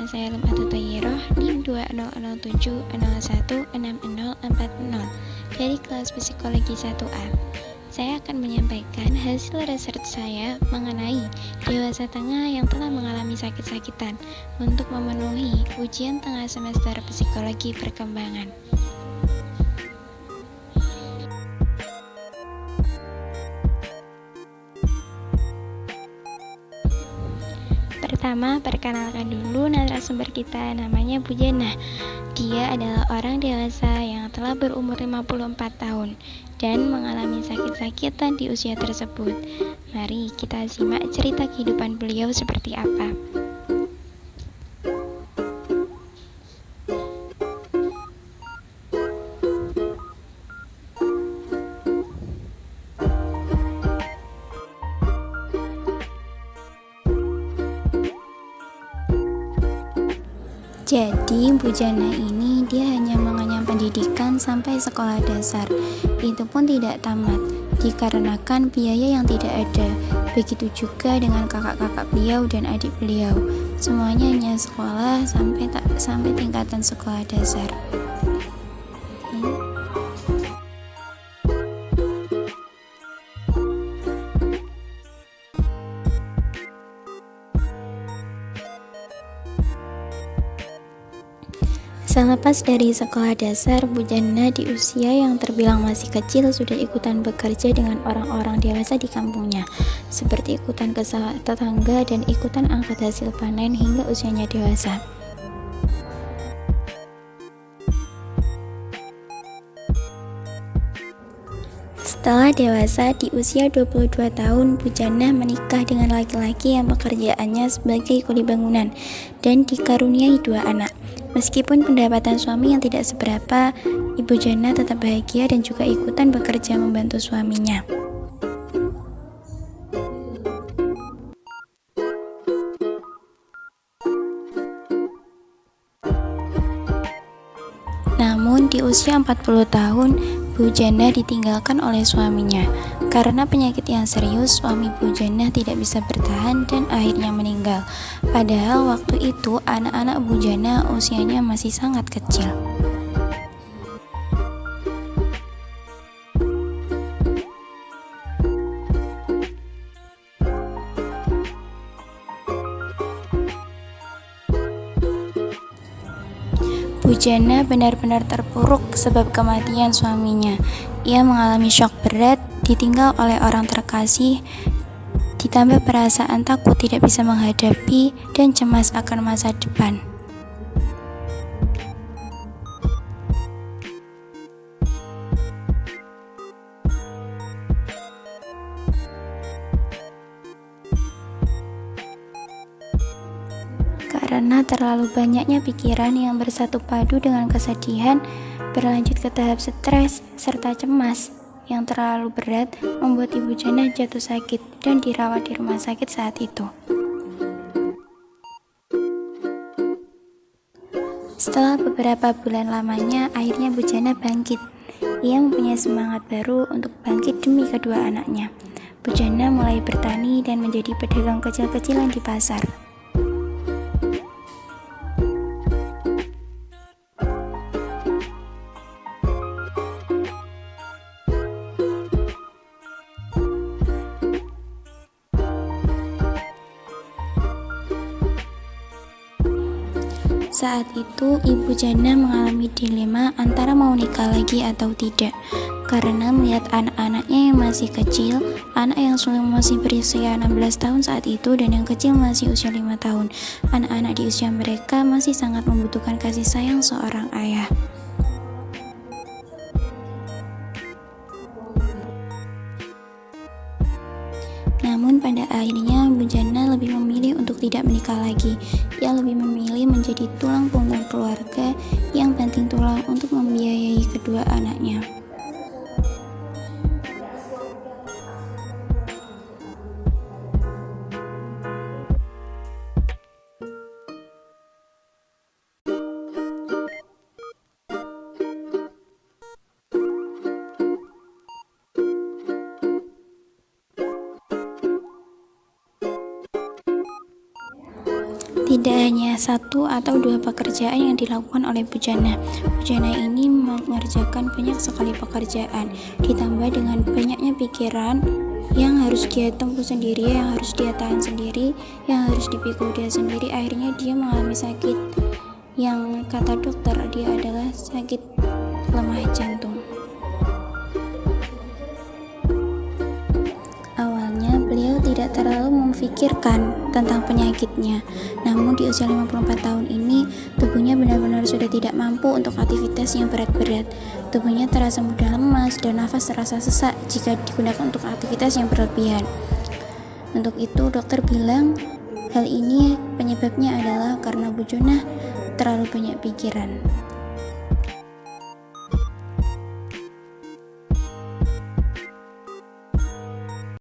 saya Lum'atu Thayyiroh, NIM 2007016040 dari kelas Psikologi 1A. Saya akan menyampaikan hasil research saya mengenai dewasa tengah yang telah mengalami sakit-sakitan untuk memenuhi ujian tengah semester Psikologi Perkembangan. Pertama, perkenalkan dulu narasumber kita, namanya Bu Jannah. Dia adalah orang dewasa yang telah berumur 54 tahun dan mengalami sakit-sakitan di usia tersebut. Mari kita simak cerita kehidupan beliau seperti apa. Jadi Bu Jannah ini dia hanya mengenyam pendidikan sampai sekolah dasar. Itu pun tidak tamat dikarenakan biaya yang tidak ada. Begitu juga dengan kakak-kakak beliau dan adik beliau. Semuanya hanya sekolah sampai tingkatan sekolah dasar. Selepas dari sekolah dasar, Bu Jannah di usia yang terbilang masih kecil sudah ikutan bekerja dengan orang-orang dewasa di kampungnya, seperti ikutan ke sawah tetangga dan ikutan angkat hasil panen hingga usianya dewasa. Setelah dewasa di usia 22 tahun, Bu Jannah menikah dengan laki-laki yang pekerjaannya sebagai kuli bangunan dan dikaruniai 2 anak. Meskipun pendapatan suami yang tidak seberapa, Ibu Jannah tetap bahagia dan juga ikutan bekerja membantu suaminya. Namun di usia 40 tahun, Bu Jannah ditinggalkan oleh suaminya. Karena penyakit yang serius, suami Bu Jannah tidak bisa bertahan dan akhirnya meninggal. Padahal waktu itu anak-anak Bu Jannah usianya masih sangat kecil. Bu Jannah benar-benar terpuruk sebab kematian suaminya. Ia mengalami syok berat, ditinggal oleh orang terkasih, ditambah perasaan takut tidak bisa menghadapi dan cemas akan masa depan. Karena terlalu banyaknya pikiran yang bersatu padu dengan kesedihan, berlanjut ke tahap stres serta cemas yang terlalu berat membuat Ibu Jannah jatuh sakit dan dirawat di rumah sakit saat itu. Setelah beberapa bulan lamanya, akhirnya Bu Jannah bangkit. Ia mempunyai semangat baru untuk bangkit demi kedua anaknya. Bu Jannah mulai bertani dan menjadi pedagang kecil-kecilan di pasar. Saat itu, Ibu Jannah mengalami dilema antara mau nikah lagi atau tidak. Karena melihat anak-anaknya yang masih kecil, anak yang sulung masih berusia 16 tahun saat itu dan yang kecil masih usia 5 tahun. Anak-anak di usia mereka masih sangat membutuhkan kasih sayang seorang ayah. Namun pada akhirnya Bu Jannah lebih memilih untuk tidak menikah lagi. Ia lebih memilih menjadi tulang punggung keluarga yang banting tulang untuk membiayai kedua anaknya. Tidak hanya satu atau dua pekerjaan yang dilakukan oleh Bu Jannah. Bu Jannah ini mengerjakan banyak sekali pekerjaan, ditambah dengan banyaknya pikiran yang harus dia tempuh sendiri, yang harus dia tahan sendiri, yang harus dipikul dia sendiri. Akhirnya dia mengalami sakit yang kata dokter dia adalah sakit lemah jantung. Awalnya beliau tidak terlalu memikirkan tentang penyakitnya, namun di usia 54 tahun ini tubuhnya benar-benar sudah tidak mampu untuk aktivitas yang berat-berat. Tubuhnya terasa mudah lemas dan nafas terasa sesak jika digunakan untuk aktivitas yang berlebihan. Untuk itu dokter bilang hal ini penyebabnya adalah karena Bu Jannah terlalu banyak pikiran.